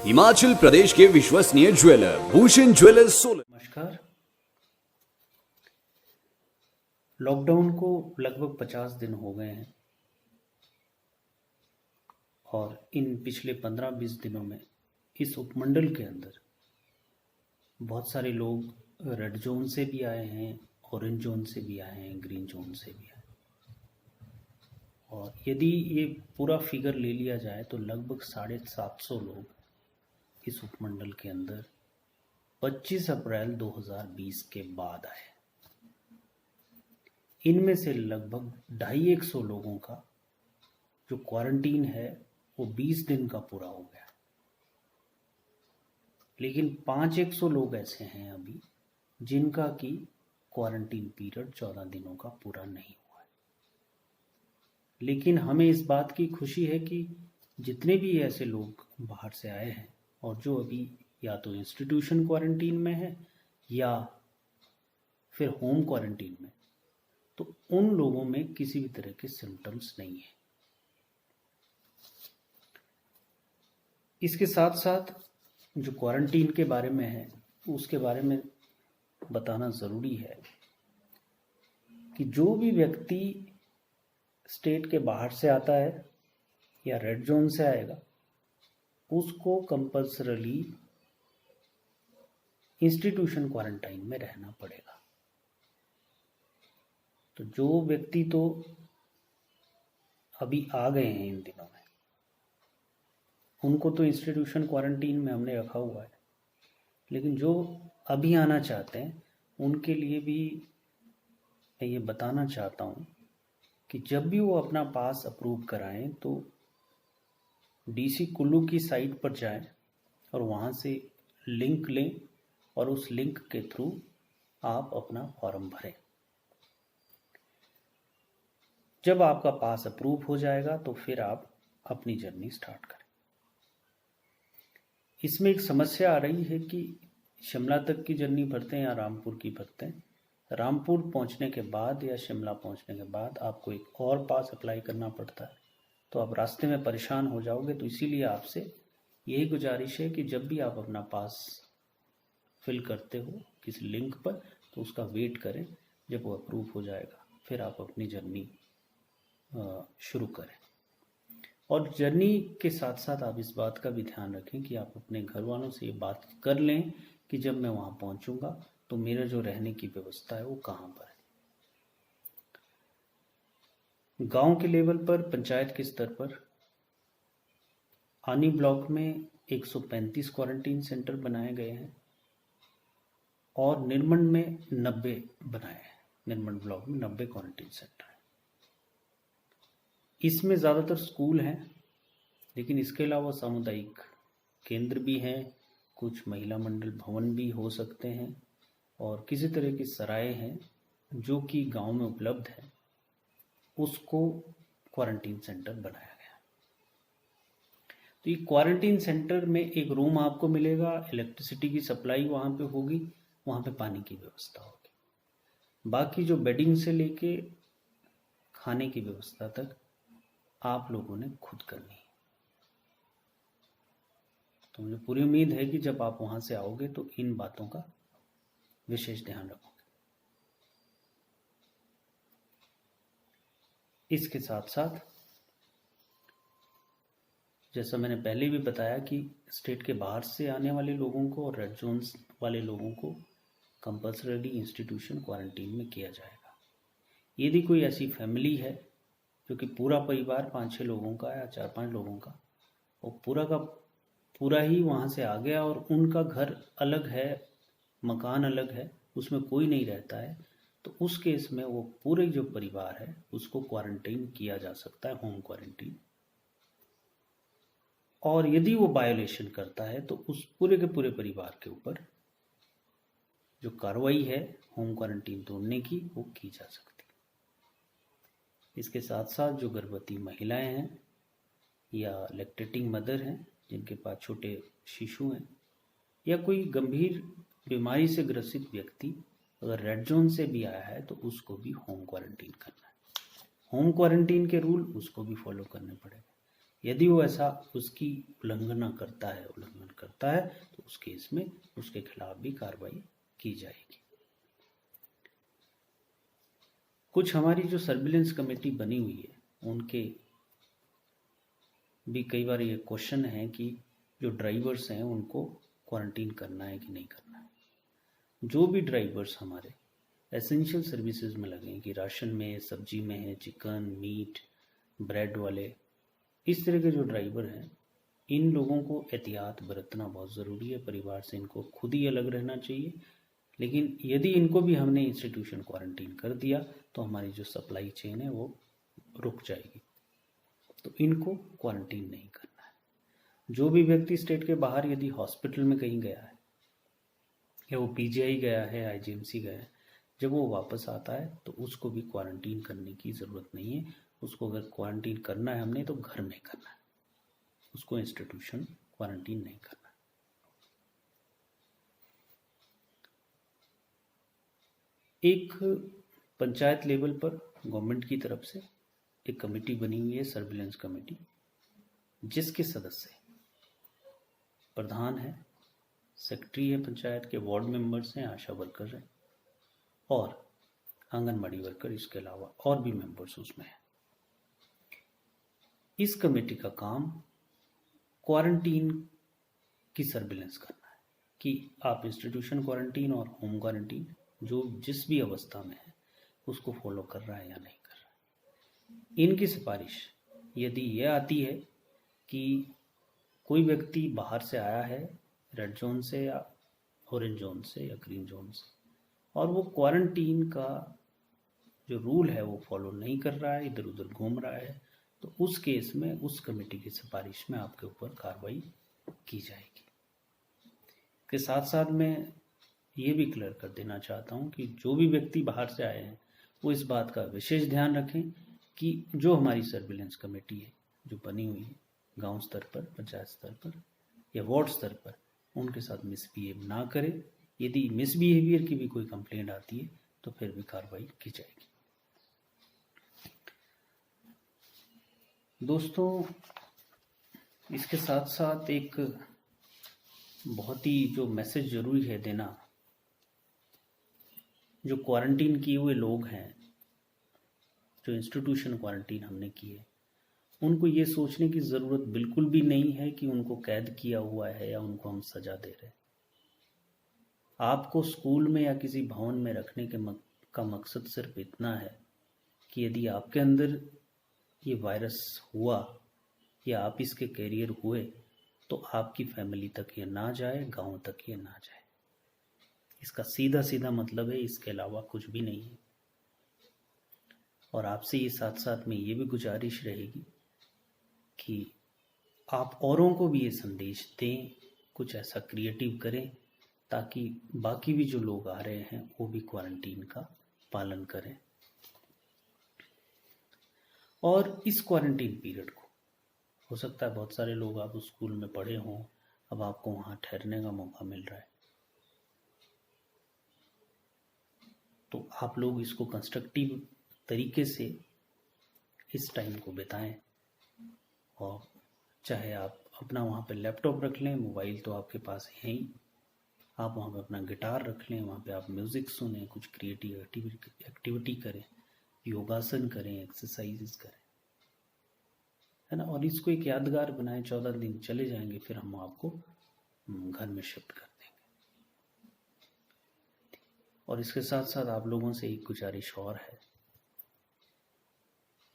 हिमाचल प्रदेश के विश्वसनीय jeweller Bhushan jewellers Solan. नमस्कार। लॉकडाउन को लगभग 50 दिन हो गए हैं और इन पिछले 15-20 दिनों में इस उपमंडल के अंदर बहुत सारे लोग रेड जोन से भी आए हैं, ऑरेंज जोन से भी आए हैं, ग्रीन जोन से भी आए हैं। और यदि ये पूरा फिगर ले लिया जाए तो लगभग 750 लोग इस उपमंडल के अंदर 25 अप्रैल 2020 के बाद आए। इनमें से लगभग 250 लोगों का जो क्वारंटीन है वो 20 दिन का पूरा हो गया, लेकिन 500 लोग ऐसे हैं अभी जिनका कि क्वारंटीन पीरियड 14 दिनों का पूरा नहीं हुआ है। लेकिन हमें इस बात की खुशी है कि जितने भी ऐसे लोग बाहर से आए हैं और जो अभी या तो इंस्टीट्यूशन क्वारंटीन में है या फिर होम क्वारंटीन में, तो उन लोगों में किसी भी तरह के सिम्टम्स नहीं है। इसके साथ साथ जो क्वारंटीन के बारे में है उसके बारे में बताना ज़रूरी है कि जो भी व्यक्ति स्टेट के बाहर से आता है या रेड जोन से आएगा उसको कंपल्सरली इंस्टीट्यूशन क्वारंटाइन में रहना पड़ेगा। तो जो व्यक्ति तो अभी आ गए हैं इन दिनों में, उनको तो इंस्टीट्यूशन क्वारंटीन में हमने रखा हुआ है, लेकिन जो अभी आना चाहते हैं उनके लिए भी मैं ये बताना चाहता हूँ कि जब भी वो अपना पास अप्रूव कराएं तो डीसी कुल्लू की साइट पर जाएं और वहाँ से लिंक लें और उस लिंक के थ्रू आप अपना फॉर्म भरें। जब आपका पास अप्रूव हो जाएगा तो फिर आप अपनी जर्नी स्टार्ट करें। इसमें एक समस्या आ रही है कि शिमला तक की जर्नी भरते हैं या रामपुर की भरते हैं। रामपुर पहुंचने के बाद या शिमला पहुंचने के बाद आपको एक और पास अप्लाई करना पड़ता है, तो आप रास्ते में परेशान हो जाओगे। तो इसीलिए आपसे यही गुजारिश है कि जब भी आप अपना पास फिल करते हो किसी लिंक पर तो उसका वेट करें, जब वो अप्रूव हो जाएगा फिर आप अपनी जर्नी शुरू करें। और जर्नी के साथ साथ आप इस बात का भी ध्यान रखें कि आप अपने घर वालों से ये बात कर लें कि जब मैं वहाँ पहुँचूँगा तो मेरा जो रहने की व्यवस्था है वो कहाँ पर है। गांव के लेवल पर, पंचायत के स्तर पर आनी ब्लॉक में 135 क्वारंटीन सेंटर बनाए गए हैं और निर्मंड में 90 बनाए हैं। निर्मंड ब्लॉक में 90 क्वारंटीन सेंटर हैं। इसमें ज़्यादातर स्कूल हैं, लेकिन इसके अलावा सामुदायिक केंद्र भी हैं, कुछ महिला मंडल भवन भी हो सकते हैं और किसी तरह की सराय हैं जो कि गांव में उपलब्ध है, उसको क्वारंटीन सेंटर बनाया गया। तो ये क्वारंटीन सेंटर में एक रूम आपको मिलेगा, इलेक्ट्रिसिटी की सप्लाई वहाँ पे होगी, वहाँ पे पानी की व्यवस्था होगी। बाकी जो बेडिंग से लेके खाने की व्यवस्था तक आप लोगों ने खुद करनी है। तो मुझे पूरी उम्मीद है कि जब आप वहाँ से आओगे तो इन बातों का विशेष ध्यान रखोगे। इसके साथ साथ जैसा मैंने पहले भी बताया कि स्टेट के बाहर से आने वाले लोगों को और रेड जोन्स वाले लोगों को कंपल्सरी इंस्टीट्यूशन क्वारंटीन में किया जाएगा। यदि कोई ऐसी फैमिली है जो कि पूरा परिवार 5-6 लोगों का या 4-5 लोगों का और पूरा का पूरा ही वहाँ से आ गया और उनका घर अलग है, मकान अलग है, उसमें कोई नहीं रहता है, तो उस केस में वो पूरे जो परिवार है उसको क्वारंटाइन किया जा सकता है, होम क्वारंटीन। और यदि वो वायोलेशन करता है तो उस पूरे के पूरे परिवार के ऊपर जो कार्रवाई है होम क्वारंटीन तोड़ने की वो की जा सकती है। इसके साथ साथ जो गर्भवती महिलाएं हैं या लैक्टेटिंग मदर हैं जिनके पास छोटे शिशु हैं या कोई गंभीर बीमारी से ग्रसित व्यक्ति अगर रेड जोन से भी आया है तो उसको भी होम क्वारंटीन करना है। होम क्वारंटीन के रूल उसको भी फॉलो करने पड़ेंगे। यदि वो ऐसा उसकी उल्लंघन करता है तो उस केस में उसके खिलाफ भी कार्रवाई की जाएगी। कुछ हमारी जो सर्विलेंस कमेटी बनी हुई है उनके भी कई बार ये क्वेश्चन है कि जो ड्राइवर्स हैं उनको क्वारंटीन करना है कि नहीं करना है। जो भी ड्राइवर्स हमारे एसेंशियल सर्विसेज में लगे हैं कि राशन में, सब्जी में है, चिकन, मीट, ब्रेड वाले, इस तरह के जो ड्राइवर हैं, इन लोगों को एहतियात बरतना बहुत ज़रूरी है। परिवार से इनको खुद ही अलग रहना चाहिए। लेकिन यदि इनको भी हमने इंस्टीट्यूशन क्वारंटीन कर दिया तो हमारी जो सप्लाई चेन है वो रुक जाएगी। तो इनको क्वारंटीन नहीं करना है। जो भी व्यक्ति स्टेट के बाहर यदि हॉस्पिटल में कहीं गया है या वो पीजीआई गया है, आईजीएमसी गया है, जब वो वापस आता है तो उसको भी क्वारंटीन करने की ज़रूरत नहीं है। उसको अगर क्वारंटीन करना है हमने तो घर में करना है, उसको इंस्टीट्यूशन क्वारंटीन नहीं करना। एक पंचायत लेवल पर गवर्नमेंट की तरफ से एक कमेटी बनी हुई है, सर्विलेंस कमेटी, जिसके सदस्य प्रधान है, सेक्रेटरी है पंचायत के, वार्ड मेंबर्स हैं, आशा वर्कर हैं और आंगनबाड़ी वर्कर, इसके अलावा और भी मेंबर्स उसमें हैं। इस कमेटी का काम क्वारंटीन की सर्विलेंस करना है कि आप इंस्टीट्यूशन क्वारंटीन और होम क्वारंटीन जो जिस भी अवस्था में है उसको फॉलो कर रहा है या नहीं कर रहा है। इनकी सिफारिश यदि ये आती है कि कोई व्यक्ति बाहर से आया है, रेड जोन से या ऑरेंज जोन से या ग्रीन जोन से, और वो क्वारंटीन का जो रूल है वो फॉलो नहीं कर रहा है, इधर उधर घूम रहा है, तो उस केस में उस कमेटी की सिफारिश में आपके ऊपर कार्रवाई की जाएगी। के साथ साथ मैं ये भी क्लियर कर देना चाहता हूँ कि जो भी व्यक्ति बाहर से आए हैं वो इस बात का विशेष ध्यान रखें कि जो हमारी सर्विलेंस कमेटी है जो बनी हुई है गांव स्तर पर, पंचायत स्तर पर या वार्ड स्तर पर, उनके साथ मिसबिहेव ना करें। यदि मिसबिहेवियर की भी कोई कंप्लेंट आती है तो फिर भी कार्रवाई की जाएगी। दोस्तों, इसके साथ साथ एक बहुत ही जो मैसेज जरूरी है देना, जो क्वारंटीन किए हुए लोग हैं, जो इंस्टीट्यूशन क्वारंटीन हमने किए, उनको ये सोचने की ज़रूरत बिल्कुल भी नहीं है कि उनको कैद किया हुआ है या उनको हम सज़ा दे रहे हैं। आपको स्कूल में या किसी भवन में रखने का मकसद सिर्फ इतना है कि यदि आपके अंदर ये वायरस हुआ या आप इसके कैरियर हुए तो आपकी फैमिली तक ये ना जाए, गांव तक ये ना जाए। इसका सीधा सीधा मतलब है, इसके अलावा कुछ भी नहीं है। और आपसे ये साथ साथ में ये भी गुजारिश रहेगी कि आप औरों को भी ये संदेश दें, कुछ ऐसा क्रिएटिव करें ताकि बाकी भी जो लोग आ रहे हैं वो भी क्वारंटीन का पालन करें। और इस क्वारंटीन पीरियड को, हो सकता है बहुत सारे लोग आप स्कूल में पढ़े हों, अब आपको वहाँ ठहरने का मौका मिल रहा है, तो आप लोग इसको कंस्ट्रक्टिव तरीके से इस टाइम को बिताएं। और चाहे आप अपना वहाँ पे लैपटॉप रख लें, मोबाइल तो आपके पास है ही, आप वहाँ पे अपना गिटार रख लें, वहाँ पे आप म्यूज़िक सुनें, कुछ क्रिएटिव एक्टिविटी करें, योगासन करें, एक्सरसाइजेस करें, है ना। और इसको एक यादगार बनाएं। 14 दिन चले जाएंगे, फिर हम आपको घर में शिफ्ट कर देंगे। और इसके साथ साथ आप लोगों से एक गुजारिश और है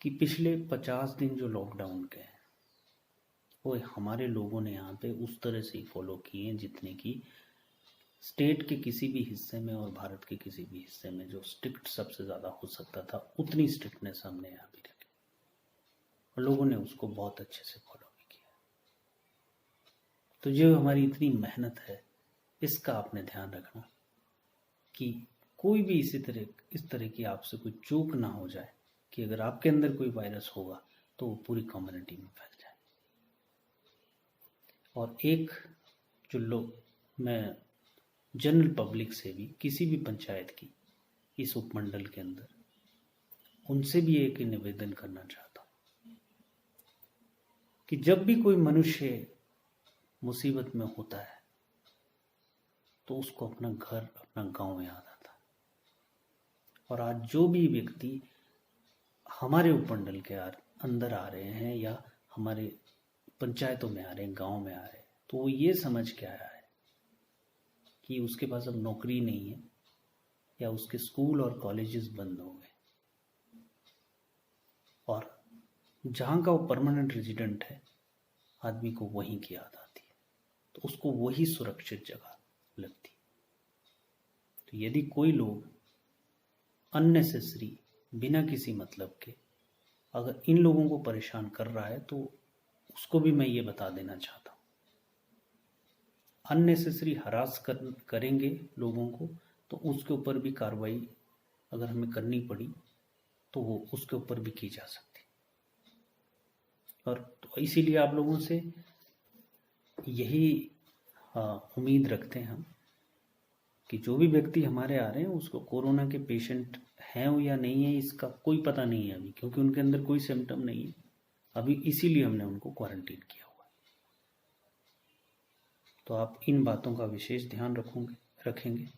कि पिछले 50 दिन जो लॉकडाउन के हैं वो हमारे लोगों ने यहाँ पे उस तरह से ही फॉलो किए हैं जितने की स्टेट के किसी भी हिस्से में और भारत के किसी भी हिस्से में जो स्ट्रिक्ट सबसे ज़्यादा हो सकता था, उतनी स्ट्रिक्टनेस हमने यहाँ भी रखी और लोगों ने उसको बहुत अच्छे से फॉलो भी किया। तो जो हमारी इतनी मेहनत है, इसका आपने ध्यान रखना कि कोई भी इस तरह की आपसे कोई चूक ना हो जाए कि अगर आपके अंदर कोई वायरस होगा तो वो पूरी कम्युनिटी में फैल जाए। और एक जो मैं जनरल पब्लिक से भी, किसी भी पंचायत की इस उपमंडल के अंदर, उनसे भी एक निवेदन करना चाहता हूँ कि जब भी कोई मनुष्य मुसीबत में होता है तो उसको अपना घर, अपना गांव याद आता है। और आज जो भी व्यक्ति हमारे उपमंडल के अंदर आ रहे हैं या हमारे पंचायतों में आ रहे हैं, गांव में आ रहे हैं, तो वो ये समझ के आया है कि उसके पास अब नौकरी नहीं है या उसके स्कूल और कॉलेजेस बंद हो गए, और जहाँ का वो परमानेंट रेजिडेंट है, आदमी को वहीं की याद आती है, तो उसको वही सुरक्षित जगह लगती है। तो यदि कोई लोग अननेसेसरी, बिना किसी मतलब के अगर इन लोगों को परेशान कर रहा है, तो उसको भी मैं ये बता देना चाहता हूँ, अननेसेसरी हरास करेंगे लोगों को तो उसके ऊपर भी कार्रवाई अगर हमें करनी पड़ी तो वो उसके ऊपर भी की जा सकती। और तो इसीलिए आप लोगों से यही उम्मीद रखते हैं हम कि जो भी व्यक्ति हमारे आ रहे हैं उसको कोरोना के पेशेंट हैं या नहीं है इसका कोई पता नहीं है अभी, क्योंकि उनके अंदर कोई सिम्टम नहीं है अभी, इसीलिए हमने उनको क्वारंटीन किया हुआ है। तो आप इन बातों का विशेष ध्यान रखेंगे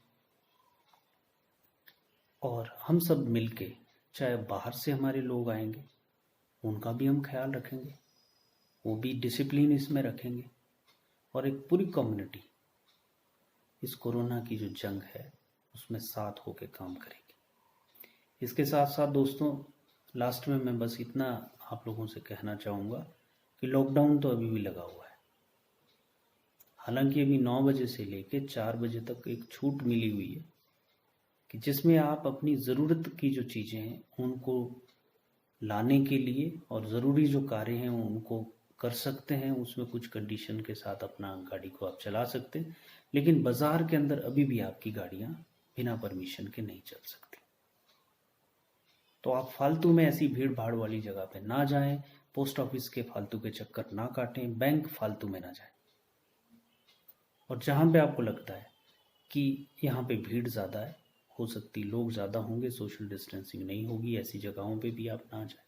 और हम सब मिलके, चाहे बाहर से हमारे लोग आएंगे उनका भी हम ख्याल रखेंगे, वो भी डिसिप्लिन इसमें रखेंगे, और एक पूरी कम्युनिटी इस कोरोना की जो जंग है उसमें साथ होकर काम करेंगे। इसके साथ साथ दोस्तों, लास्ट में मैं बस इतना आप लोगों से कहना चाहूँगा कि लॉकडाउन तो अभी भी लगा हुआ है। हालांकि अभी 9 बजे से लेकर 4 बजे तक एक छूट मिली हुई है कि जिसमें आप अपनी ज़रूरत की जो चीज़ें हैं उनको लाने के लिए और ज़रूरी जो कार्य हैं उनको कर सकते हैं, उसमें कुछ कंडीशन के साथ अपना गाड़ी को आप चला सकते हैं, लेकिन बाज़ार के अंदर अभी भी आपकी गाड़ियाँ बिना परमिशन के नहीं चल सकती। तो आप फालतू में ऐसी भीड़ भाड़ वाली जगह पे ना जाएं, पोस्ट ऑफिस के फालतू के चक्कर ना काटें, बैंक फालतू में ना जाएं, और जहाँ पे आपको लगता है कि यहाँ पे भीड़ ज़्यादा है, हो सकती लोग ज़्यादा होंगे, सोशल डिस्टेंसिंग नहीं होगी, ऐसी जगहों पे भी आप ना जाएं।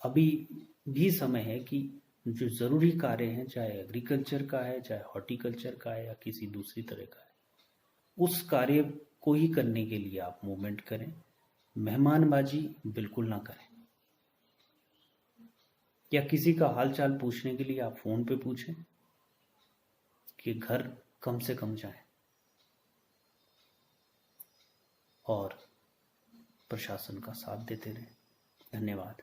अभी भी समय है कि जो ज़रूरी कार्य हैं, चाहे एग्रीकल्चर का है, चाहे हॉर्टिकल्चर का है या किसी दूसरी तरह का है, उस कार्य को ही करने के लिए आप मूवमेंट करें। मेहमानबाजी बिल्कुल ना करें, या किसी का हालचाल पूछने के लिए आप फ़ोन पे पूछें कि घर कम से कम जाएं, और प्रशासन का साथ देते रहें। धन्यवाद।